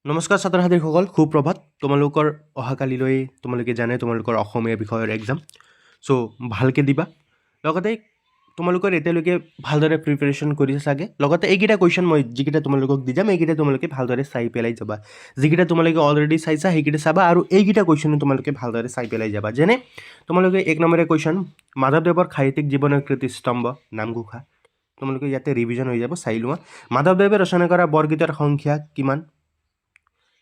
নমস্কাৰ ছাত্ৰ ছাত্ৰীসকল, সুপ্ৰভাত। তোমালোকৰ অহাকালিলৈ তোমালোকে জানে তোমালোকৰ অসমীয়া বিষয়ৰ এক্সাম। চ' ভালকৈ দিবা। লগতে তোমালোকৰ এতিয়ালৈকে ভালদৰে প্ৰিপেৰেশ্যন কৰিছে চাগে। লগতে এইকেইটা কুৱেশ্যন মই যিকেইটা তোমালোকক দি যাম, এইকেইটা তোমালোকে ভালদৰে চাই পেলাই যাবা। যিকেইটা তোমালোকে অলৰেডি চাইছা সেইকেইটা চাবা, আৰু এইকেইটা কুৱেশ্যনো তোমালোকে ভালদৰে চাই পেলাই যাবা। যেনে তোমালোকে 1 নম্বৰীয়া কুৱেশ্যন, মাধৱদেৱৰ সাহিত্যিক জীৱনৰ কীৰ্তিস্তম্ভ নামঘোষা। তোমালোকে ইয়াতে ৰিভিজন হৈ যাব, চাই লোৱা। মাধৱদেৱে ৰচনা কৰা বৰগীতৰ সংখ্যা কিমান?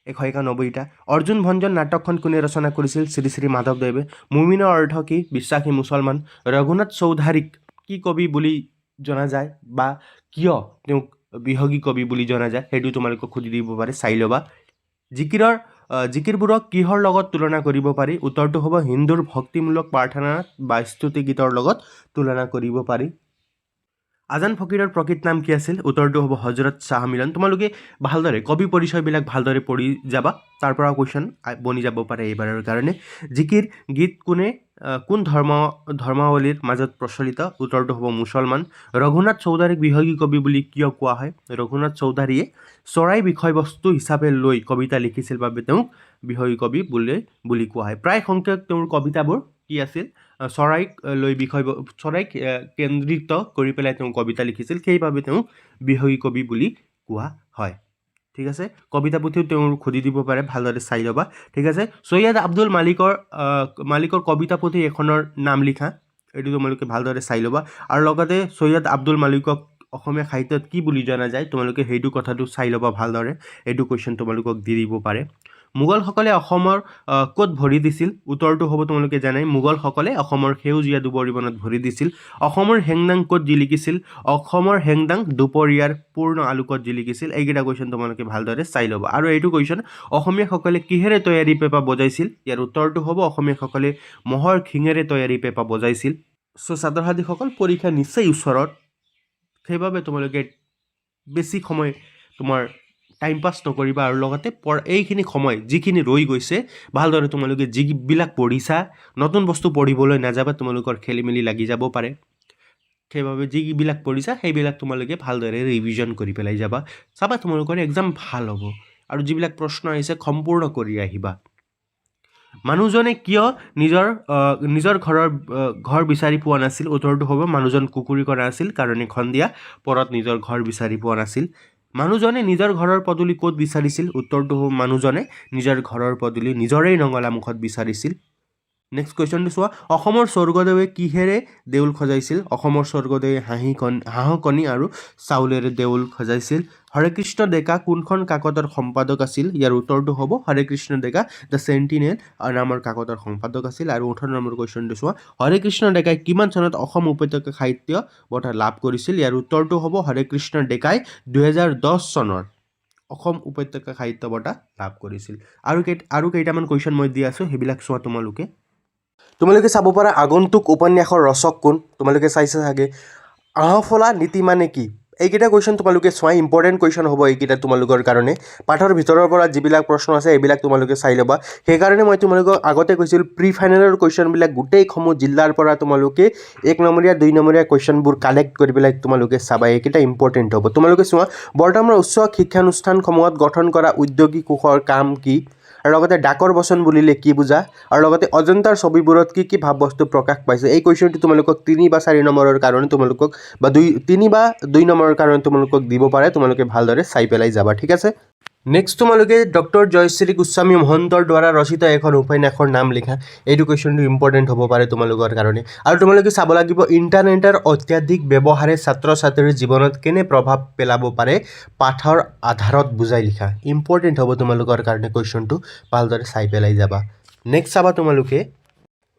191টা। অৰ্জুন ভঞ্জন নাটকখন কোনে ৰচনা কৰিছিল? শ্ৰী শ্ৰী মাধৱদেৱে। মুমিনৰ অৰ্থ কি? বিশ্বাসী মুছলমান। ৰঘুনাথ চৌধাৰীক কি কবি বুলি জনা যায়, বা কিয় তেওঁক বিহগী কবি বুলি জনা যায়, সেইটো তোমালোকক সুধি দিব পাৰে, চাই ল'বা। জিকিৰবোৰক কিহৰ লগত তুলনা কৰিব পাৰি? উত্তৰটো হ'ব হিন্দুৰ ভক্তিমূলক প্ৰাৰ্থনা বা স্তুতি গীতৰ লগত তুলনা কৰিব পাৰি। আজান ফকীৰৰ প্ৰকৃত নাম কি আছিল? উত্তৰটো হ'ব হজৰত শ্বাহ মিলন। তোমালোকে ভালদৰে কবি পৰিচয়বিলাক ভালদৰে পঢ়ি যাবা, তাৰ পৰা কুৱেশ্যন বনি যাব পাৰে এইবাৰৰ কাৰণে। জিকিৰ গীত কোন ধৰ্মাৱলীৰ মাজত প্ৰচলিত? উত্তৰটো হ'ব মুছলমান। ৰঘুনাথ চৌধাৰীক বিহগী কবি বুলি কিয় কোৱা হয়? ৰঘুনাথ চৌধাৰীয়ে চৰাই বিষয়বস্তু হিচাপে লৈ কবিতা লিখিছিল বাবে তেওঁক বিহগী কবি বুলি কোৱা হয়। প্ৰায় সংখ্যক তেওঁৰ কবিতাবোৰ কি আছিল? চৰাইক কেন্দ্ৰিত কৰি পেলাই তেওঁ কবিতা লিখিছিল, সেইবাবে তেওঁক বিহগী কবি বুলি কোৱা হয়। ঠিক আছে, কবিতা পুথিও তেওঁ সুধি দিব পাৰে, ভালদৰে চাই ল'বা। ঠিক আছে, চৈয়দ আব্দুল মালিকৰ কবিতা পুথি এখনৰ নাম লিখা, এইটো তোমালোকে ভালদৰে চাই ল'বা। আৰু লগতে চৈয়দ আব্দুল মালিকক অসমীয়া সাহিত্যত কি বুলি জনা যায়, তোমালোকে সেইটো কথাটো চাই ল'বা ভালদৰে। এইটো কুৱেশ্যন তোমালোকক দি দিব পাৰে। মোগলসকলে অসমৰ ক'ত ভৰি দিছিল? উত্তৰটো হ'ব তোমালোকে জানাই, মোগলসকলে অসমৰ সেউজীয়া দুবৰিবনত ভৰি দিছিল। অসমৰ হেংদাং ক'ত জিলিকিছিল? অসমৰ হেংদাং দুপৰীয়াৰ পূৰ্ণ আলোকত জিলিকিছিল। এইকেইটা কুৱেশ্যন তোমালোকে ভালদৰে চাই ল'বা। আৰু এইটো কুৱেশ্যন, অসমীয়াসকলে কিহেৰে তৈয়াৰী পেঁপা বজাইছিল? ইয়াৰ উত্তৰটো হ'ব অসমীয়াসকলে মহৰ শিঙেৰে তৈয়াৰী পেঁপা বজাইছিল। চ' ছাত্ৰ ছাত্ৰীসকল, পৰীক্ষা নিশ্চয় ওচৰত, সেইবাবে তোমালোকে বেছি সময় তোমাৰ টাইম পাছ নকৰিবা। আৰু লগতে এইখিনি সময় যিখিনি ৰৈ গৈছে, ভালদৰে তোমালোকে যিবিলাক পঢ়িছা, নতুন বস্তু পঢ়িবলৈ নাযাবা, তোমালোকৰ খেলি মেলি লাগি যাব পাৰে। সেইবাবে যিবিলাক পঢ়িছা সেইবিলাক তোমালোকে ভালদৰে ৰিভিজন কৰি পেলাই যাবা। চাবা তোমালোকৰ এক্সাম ভাল হ'ব, আৰু যিবিলাক প্ৰশ্ন আহিছে সম্পূৰ্ণ কৰি আহিবা। মানুহজনে কিয় নিজৰ ঘৰ বিচাৰি পোৱা নাছিল? উত্তৰটো হ'ব মানুহজন কুকুৰি কৰা আছিল কাৰণে সন্ধিয়া পৰত নিজৰ ঘৰ বিচাৰি পোৱা নাছিল। মানুহজনে নিজৰ ঘৰৰ পদূলি ক'ত বিচাৰিছিল? উত্তৰটো হ'ব মানুহজনে নিজৰ ঘৰৰ পদূলি নিজৰেই নঙলা মুখত বিচাৰিছিল। নেক্সট কুৱেশ্যনটো চোৱা, অসমৰ স্বৰ্গদেৱে কিহেৰে দেউল সজাইছিল? অসমৰ স্বৰ্গদেৱে হাঁহ কণী আৰু চাউলেৰে দেউল সজাইছিল। হৰেকৃষ্ণ ডেকা কোনখন কাকতৰ সম্পাদক আছিল? ইয়াৰ উত্তৰটো হ'ব হৰেকৃষ্ণ ডেকা দ্য চেণ্টিনেল নামৰ কাকতৰ সম্পাদক আছিল। আৰু 18 নম্বৰ কুৱেশ্যনটো চোৱা, হৰেকৃষ্ণ ডেকাই কিমান চনত অসম উপত্যকা সাহিত্য বঁটা লাভ কৰিছিল? ইয়াৰ উত্তৰটো হ'ব হৰেকৃষ্ণ ডেকাই 2010 চনৰ অসম উপত্যকা সাহিত্য বঁটা লাভ কৰিছিল। আৰু কেইটামান কুৱেশ্যন মই দি আছোঁ, সেইবিলাক চোৱা তোমালোকে চাব পৰা আগন্তুক উপন্যাসৰ ৰচক কোন? তোমালোকে চাইছা চাগে। আহফলা নীতি মানে কি? এইকেইটা কুৱেশ্যন তোমালোকে চোৱা, ইম্পৰ্টেণ্ট কুৱেশ্যন হ'ব এইকেইটা তোমালোকৰ কাৰণে। পাঠৰ ভিতৰৰ পৰা যিবিলাক প্ৰশ্ন আছে এইবিলাক তোমালোকে চাই ল'বা। সেইকাৰণে মই তোমালোকক আগতে কৈছিলোঁ, প্ৰি ফাইনেলৰ কুৱেশ্যনবিলাক গোটেইসমূহ জিলাৰ পৰা তোমালোকে 1 নম্বৰীয়া 2 নম্বৰীয়া কুৱেশ্যনবোৰ কালেক্ট কৰি পেলাই তোমালোকে চাবা, এইকেইটা ইম্পৰ্টেণ্ট হ'ব। তোমালোকে চোৱা, বৰ্তমান উচ্চ শিক্ষানুষ্ঠানসমূহত গঠন কৰা উদ্যোগী কোষৰ কাম কি? আৰু লগতে ডাকৰ বচন বুলিলে কি বুজা? আৰু লগতে অজন্তাৰ ছবিবোৰত কি ভাৱবস্তু প্ৰকাশ পাইছে? এই কুৱেশ্যনটো তোমালোকক 3 বা 4 নম্বৰৰ কাৰণে তোমালোকক, বা 3 বা 2 নম্বৰৰ কাৰণে তোমালোকক দিব পাৰে, তোমালোকে ভালদৰে চাই পেলাই যাবা। ঠিক আছে, নেক্সট তোমালোকে ডক্টৰ জয়শ্ৰী গোস্বামী মহন্তৰ দ্বাৰা ৰচিত এখন উপন্যাসৰ নাম লিখা। এইটো কুৱেশ্যনটো ইম্পৰ্টেণ্ট হ'ব পাৰে তোমালোকৰ কাৰণে। আৰু তোমালোকে চাব লাগিব, ইণ্টাৰনেটৰ অত্যাধিক ব্যৱহাৰে ছাত্ৰ ছাত্ৰীৰ জীৱনত কেনে প্ৰভাৱ পেলাব পাৰে, পাঠৰ আধাৰত বুজাই লিখা। ইম্পৰ্টেণ্ট হ'ব তোমালোকৰ কাৰণে কুৱেশ্যনটো, ভালদৰে চাই পেলাই যাবা। নেক্সট চাবা তোমালোকে,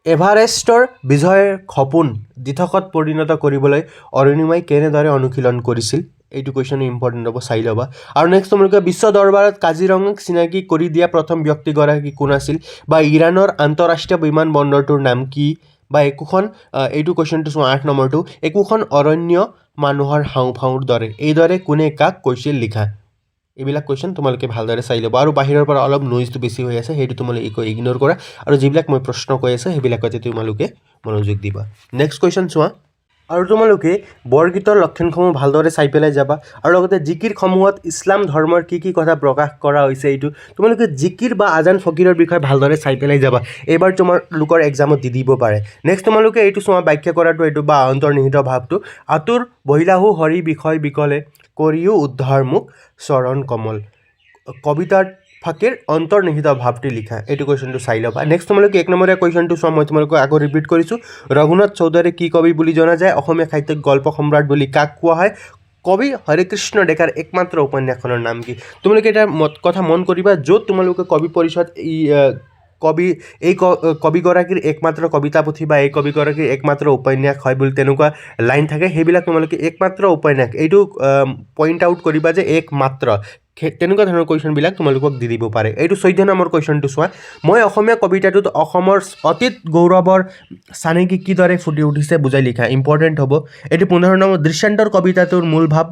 এভাৰেষ্টৰ বিজয়ৰ সপোন দিঠকত পৰিণত কৰিবলৈ অৰুণিমাই কেনেদৰে অনুশীলন কৰিছিল? এইটো কুৱেশ্যন ইম্পৰ্টেণ্ট হ'ব, চাই ল'বা। আৰু নেক্সট তোমালোকে, বিশ্ব দৰবাৰত কাজিৰঙাক চিনাকি কৰি দিয়া প্ৰথম ব্যক্তিগৰাকী কোন আছিল? বা ইৰাণৰ আন্তঃৰাষ্ট্ৰীয় বিমান বন্দৰটোৰ নাম কি? বা এইটো কুৱেশ্যনটো চোৱা, 8 নম্বৰটো, একোখন অৰণ্য মানুহৰ হাওঁফাওঁৰ দৰে, এইদৰে কোনে কাক কৈছিল লিখা। এইবিলাক কুৱেশ্যন তোমালোকে ভালদৰে চাই ল'বা। আৰু বাহিৰৰ পৰা অলপ নইজটো বেছি হৈ আছে, সেইটো তোমালোকে ইগন'ৰ কৰা, আৰু যিবিলাক মই প্ৰশ্ন কৈ আছোঁ সেইবিলাকতে তোমালোকে মনোযোগ দিবা। নেক্সট কুৱেশ্যন চোৱা, আৰু তোমালোকে বৰগীতৰ লক্ষণসমূহ ভালদৰে চাই পেলাই যাবা আৰু লগতে জিকিৰসমূহত ইছলাম ধৰ্মৰ কি কি কথা প্ৰকাশ কৰা হৈছে এইটো তোমালোকে জিকিৰ বা আজান ফকীৰৰ বিষয়ে ভালদৰে চাই পেলাই যাবা এইবাৰ তোমালোকৰ এক্সামত দি দিব পাৰে নেক্সট তোমালোকে এইটো চোৱা ব্যাখ্যা কৰাটো এইটো বা অন্তৰ্নিহিত ভাৱটো আতুৰ বহিলাহু হৰি বিষয় বিকলে কৰিও উদ্ধাৰ মুখ চৰণ কমল কবিতাৰ ফাঁকিৰ অন্তৰ্নিহিত ভাৱটি লিখা এইটো কুৱেশ্যনটো চাই ল'বা নেক্সট তোমালোকে 1 নম্বৰীয়া কুৱেশ্যনটো চোৱা মই তোমালোকক আকৌ ৰিপিট কৰিছোঁ ৰঘুনাথ চৌধুৰী কি কবি বুলি জনা যায় অসমীয়া সাহিত্যত গল্প সম্ৰাট বুলি কাক কোৱা হয় কবি হৰেকৃষ্ণ ডেকাৰ একমাত্ৰ উপন্যাসখনৰ নাম কি তোমালোকে এটা কথা মন কৰিবা য'ত তোমালোকে কবি পৰিষদ এই কবিগৰাকীৰ একমাত্ৰ কবিতা পুথি বা এই কবিগৰাকীৰ একমাত্ৰ উপন্যাস হয় বুলি তেনেকুৱা লাইন থাকে সেইবিলাক তোমালোকে একমাত্ৰ উপন্যাস এইটো পইণ্ট আউট কৰিবা যে একমাত্ৰ তেনেকুৱা ধৰণৰ কুৱেশ্যনবিলাক তোমালোকক দি দিব পাৰে এইটো 14 নম্বৰ কুৱেশ্যনটো চোৱা মই অসমীয়া কবিতাটোত অসমৰ অতীত গৌৰৱৰ চানেকি কিদৰে ফুটি উঠিছে বুজাই লিখা ইম্পৰ্টেণ্ট হ'ব এইটো 15 নম্বৰ দৃষ্টান্তৰ কবিতাটোৰ মূল ভাৱ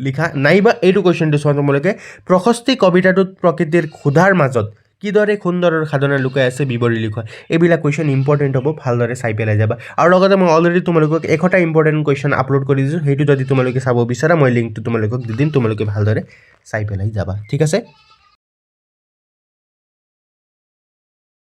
লিখা নাইবা এইটো কুৱেশ্যনটো চোৱা তোমালোকে প্ৰশস্তি কবিতাটোত প্ৰকৃতিৰ ক্ষুধাৰ মাজত কিদৰে সুন্দৰৰ সাধনা লুকাই আছে বিৱৰি লিখা এইবিলাক কুৱেশ্যন ইম্পৰ্টেণ্ট হ'ব ভালদৰে চাই পেলাই যাবা আৰু লগতে মই অলৰেডি তোমালোকক 1টা ইম্পৰ্টেণ্ট কুৱেশ্যন আপলোড কৰি দিছোঁ সেইটো যদি তোমালোকে চাব বিচাৰা মই লিংকটো তোমালোকক দি দিম তোমালোকে ভালদৰে চাই পেলাই যাবা ঠিক আছে